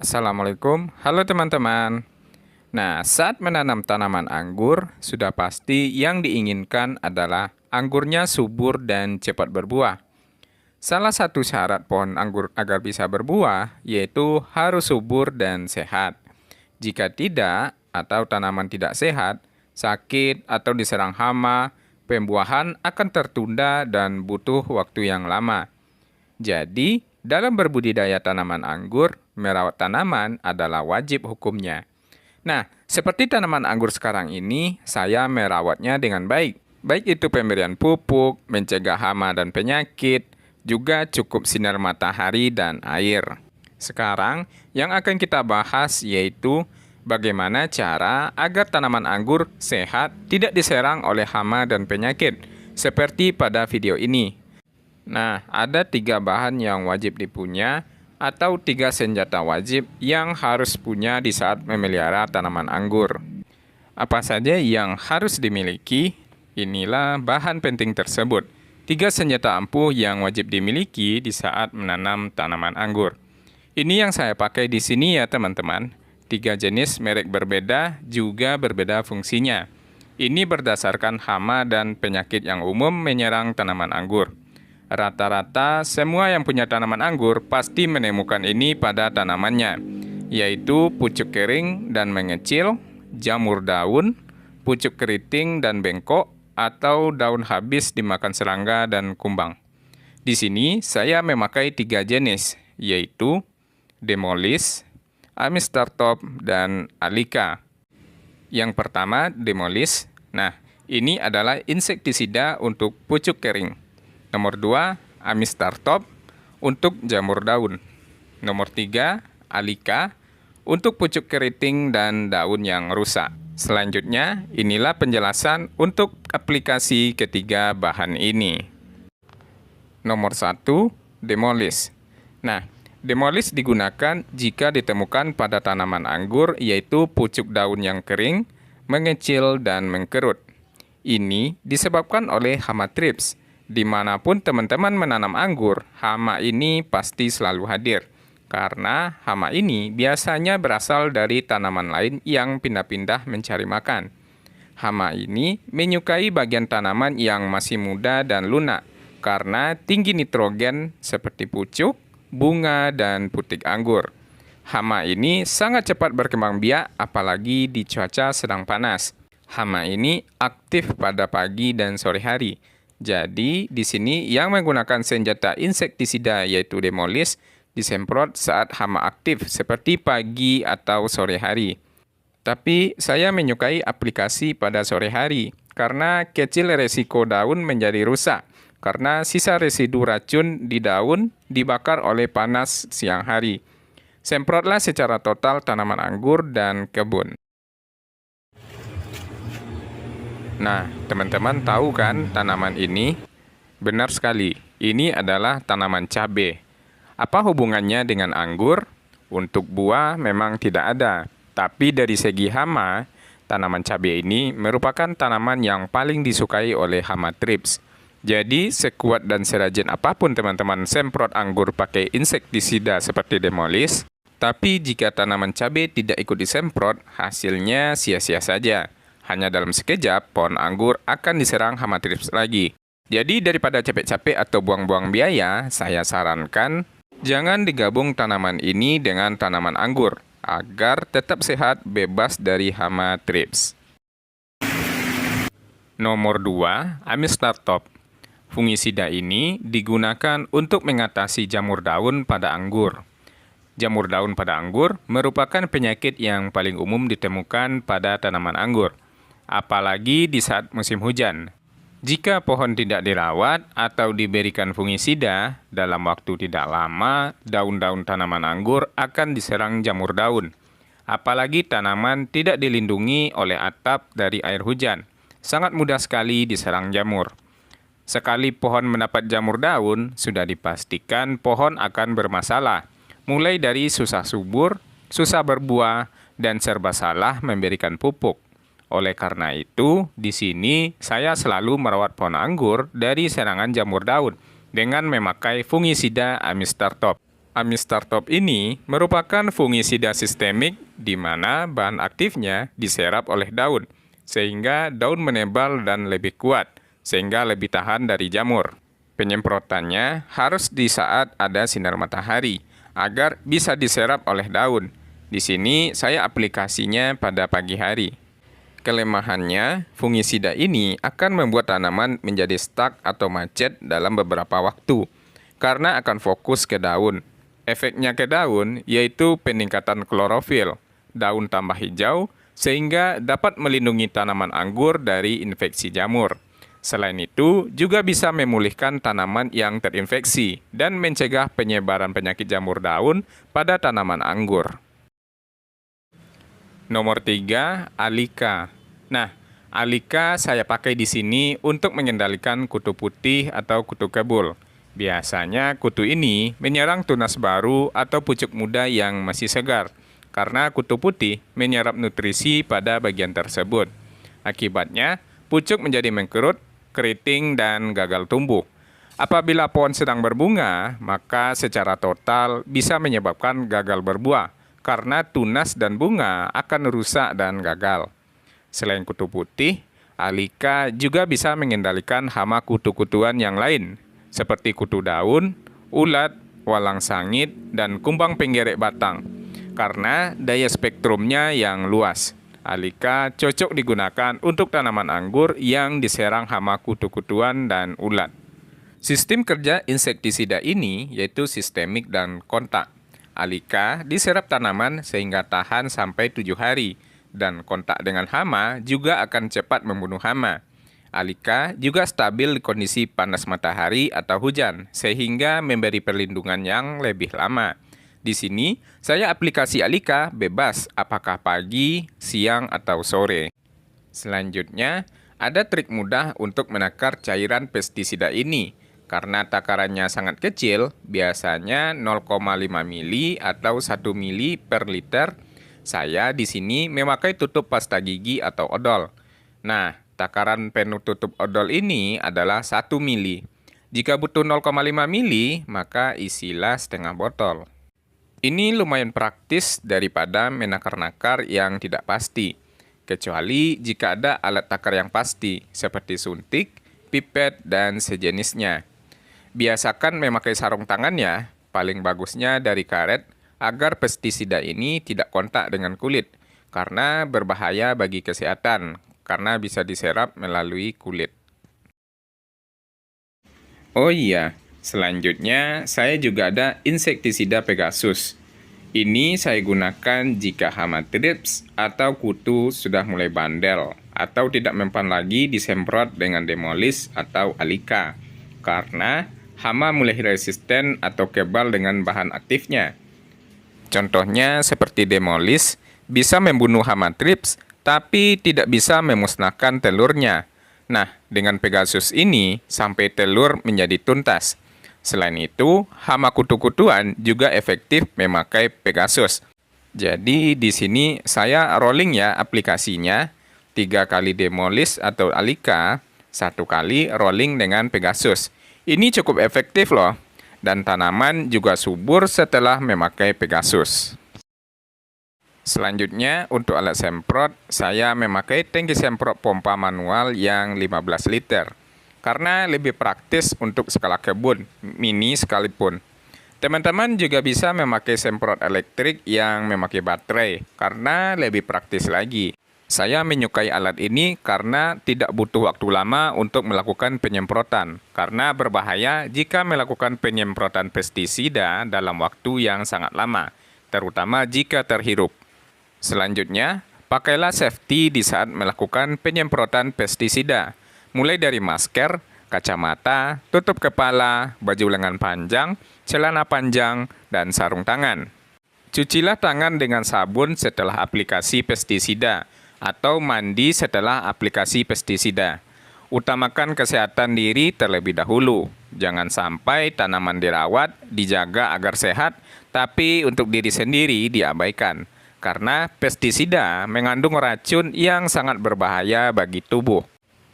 Assalamualaikum, halo teman-teman. Nah, saat menanam tanaman anggur, sudah pasti yang diinginkan adalah anggurnya subur dan cepat berbuah. Salah satu syarat pohon anggur agar bisa berbuah yaitu harus subur dan sehat. Jika tidak, atau tanaman tidak sehat, sakit atau diserang hama, pembuahan akan tertunda dan butuh waktu yang lama. Jadi, dalam berbudidaya tanaman anggur, merawat tanaman adalah wajib hukumnya. Nah, seperti tanaman anggur sekarang ini, saya merawatnya dengan baik. Baik itu pemberian pupuk, mencegah hama dan penyakit, juga cukup sinar matahari dan air. Sekarang, yang akan kita bahas yaitu bagaimana cara agar tanaman anggur sehat, tidak diserang oleh hama dan penyakit, seperti pada video ini. Nah, ada 3 bahan yang wajib dipunya atau 3 senjata wajib yang harus punya di saat memelihara tanaman anggur. Apa saja yang harus dimiliki? Inilah bahan penting tersebut. 3 senjata ampuh yang wajib dimiliki di saat menanam tanaman anggur. Ini yang saya pakai di sini ya teman-teman. 3 jenis merek berbeda juga berbeda fungsinya. Ini berdasarkan hama dan penyakit yang umum menyerang tanaman anggur. Rata-rata semua yang punya tanaman anggur pasti menemukan ini pada tanamannya, yaitu pucuk kering dan mengecil, jamur daun, pucuk keriting dan bengkok, atau daun habis dimakan serangga dan kumbang. Di sini saya memakai 3 jenis, yaitu Demolis, Amistartop, dan Alika. Yang pertama, Demolis. Nah, ini adalah insektisida untuk pucuk kering. Nomor 2, Amistartop untuk jamur daun. Nomor 3, Alika untuk pucuk keriting dan daun yang rusak. Selanjutnya, inilah penjelasan untuk aplikasi ketiga bahan ini. Nomor 1, Demolis. Nah, Demolis digunakan jika ditemukan pada tanaman anggur yaitu pucuk daun yang kering, mengecil, dan mengkerut. Ini disebabkan oleh hama thrips. Dimanapun teman-teman menanam anggur, hama ini pasti selalu hadir. Karena hama ini biasanya berasal dari tanaman lain yang pindah-pindah mencari makan. Hama ini menyukai bagian tanaman yang masih muda dan lunak, karena tinggi nitrogen seperti pucuk, bunga, dan putik anggur. Hama ini sangat cepat berkembang biak, apalagi di cuaca sedang panas. Hama ini aktif pada pagi dan sore hari. Jadi, di sini yang menggunakan senjata insektisida yaitu Demolis disemprot saat hama aktif seperti pagi atau sore hari. Tapi, saya menyukai aplikasi pada sore hari karena kecil resiko daun menjadi rusak karena sisa residu racun di daun dibakar oleh panas siang hari. Semprotlah secara total tanaman anggur dan kebun. Nah, teman-teman tahu kan tanaman ini? Benar sekali, ini adalah tanaman cabai. Apa hubungannya dengan anggur? Untuk buah memang tidak ada, tapi dari segi hama, tanaman cabai ini merupakan tanaman yang paling disukai oleh hama thrips. Jadi, sekuat dan serajin apapun teman-teman semprot anggur pakai insektisida seperti Demolis, tapi jika tanaman cabai tidak ikut disemprot, hasilnya sia-sia saja. Hanya dalam sekejap, pohon anggur akan diserang hama thrips lagi. Jadi daripada capek-capek atau buang-buang biaya, saya sarankan jangan digabung tanaman ini dengan tanaman anggur, agar tetap sehat bebas dari hama thrips. Nomor 2, Amistartop. Fungisida ini digunakan untuk mengatasi jamur daun pada anggur. Jamur daun pada anggur merupakan penyakit yang paling umum ditemukan pada tanaman anggur, apalagi di saat musim hujan. Jika pohon tidak dirawat atau diberikan fungisida, dalam waktu tidak lama, daun-daun tanaman anggur akan diserang jamur daun. Apalagi tanaman tidak dilindungi oleh atap dari air hujan, sangat mudah sekali diserang jamur. Sekali pohon mendapat jamur daun, sudah dipastikan pohon akan bermasalah, mulai dari susah subur, susah berbuah, dan serba salah memberikan pupuk. Oleh karena itu, di sini saya selalu merawat pohon anggur dari serangan jamur daun dengan memakai fungisida Amistartop. Amistartop ini merupakan fungisida sistemik di mana bahan aktifnya diserap oleh daun, sehingga daun menebal dan lebih kuat, sehingga lebih tahan dari jamur. Penyemprotannya harus di saat ada sinar matahari, agar bisa diserap oleh daun. Di sini saya aplikasinya pada pagi hari. Kelemahannya, fungisida ini akan membuat tanaman menjadi stuck atau macet dalam beberapa waktu, karena akan fokus ke daun. Efeknya ke daun yaitu peningkatan klorofil, daun tambah hijau, sehingga dapat melindungi tanaman anggur dari infeksi jamur. Selain itu, juga bisa memulihkan tanaman yang terinfeksi dan mencegah penyebaran penyakit jamur daun pada tanaman anggur. Nomor 3, Alika. Nah, Alika saya pakai di sini untuk mengendalikan kutu putih atau kutu kebul. Biasanya kutu ini menyerang tunas baru atau pucuk muda yang masih segar, karena kutu putih menyerap nutrisi pada bagian tersebut. Akibatnya, pucuk menjadi mengkerut, keriting, dan gagal tumbuh. Apabila pohon sedang berbunga, maka secara total bisa menyebabkan gagal berbuah, karena tunas dan bunga akan rusak dan gagal. Selain kutu putih, Alika juga bisa mengendalikan hama kutu-kutuan yang lain, seperti kutu daun, ulat, walang sangit, dan kumbang penggerek batang. Karena daya spektrumnya yang luas, Alika cocok digunakan untuk tanaman anggur yang diserang hama kutu-kutuan dan ulat. Sistem kerja insektisida ini yaitu sistemik dan kontak. Alika diserap tanaman sehingga tahan sampai 7 hari, dan kontak dengan hama juga akan cepat membunuh hama. Alika juga stabil di kondisi panas matahari atau hujan, sehingga memberi perlindungan yang lebih lama. Di sini, saya aplikasi Alika bebas apakah pagi, siang, atau sore. Selanjutnya, ada trik mudah untuk menakar cairan pestisida ini. Karena takarannya sangat kecil, biasanya 0,5 mili atau 1 mili per liter, saya di sini memakai tutup pasta gigi atau odol. Nah, takaran penutup odol ini adalah 1 mili. Jika butuh 0,5 mili, maka isilah setengah botol. Ini lumayan praktis daripada menakar-nakar yang tidak pasti. Kecuali jika ada alat takar yang pasti, seperti suntik, pipet, dan sejenisnya. Biasakan memakai sarung tangan ya, paling bagusnya dari karet, agar pestisida ini tidak kontak dengan kulit, karena berbahaya bagi kesehatan, karena bisa diserap melalui kulit. Oh iya, selanjutnya saya juga ada insektisida Pegasus. Ini saya gunakan jika hama thrips atau kutu sudah mulai bandel, atau tidak mempan lagi disemprot dengan Demolis atau Alika, karena hama mulai resisten atau kebal dengan bahan aktifnya. Contohnya seperti Demolis, bisa membunuh hama thrips, tapi tidak bisa memusnahkan telurnya. Nah, dengan Pegasus ini, sampai telur menjadi tuntas. Selain itu, hama kutu-kutuan juga efektif memakai Pegasus. Jadi, di sini saya rolling ya aplikasinya, 3 kali Demolis atau Alika, 1 kali rolling dengan Pegasus. Ini cukup efektif loh, dan tanaman juga subur setelah memakai Pegasus. Selanjutnya, untuk alat semprot, saya memakai tangki semprot pompa manual yang 15 liter. Karena lebih praktis untuk skala kebun, mini sekalipun. Teman-teman juga bisa memakai semprot elektrik yang memakai baterai, karena lebih praktis lagi. Saya menyukai alat ini karena tidak butuh waktu lama untuk melakukan penyemprotan, karena berbahaya jika melakukan penyemprotan pestisida dalam waktu yang sangat lama, terutama jika terhirup. Selanjutnya, pakailah safety di saat melakukan penyemprotan pestisida, mulai dari masker, kacamata, tutup kepala, baju lengan panjang, celana panjang, dan sarung tangan. Cucilah tangan dengan sabun setelah aplikasi pestisida, atau mandi setelah aplikasi pestisida. Utamakan kesehatan diri terlebih dahulu. Jangan sampai tanaman dirawat, dijaga agar sehat, tapi untuk diri sendiri diabaikan. Karena pestisida mengandung racun yang sangat berbahaya bagi tubuh.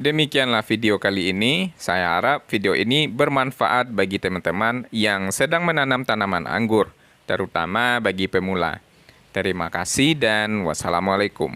Demikianlah video kali ini. Saya harap video ini bermanfaat bagi teman-teman yang sedang menanam tanaman anggur, terutama bagi pemula. Terima kasih dan wassalamualaikum.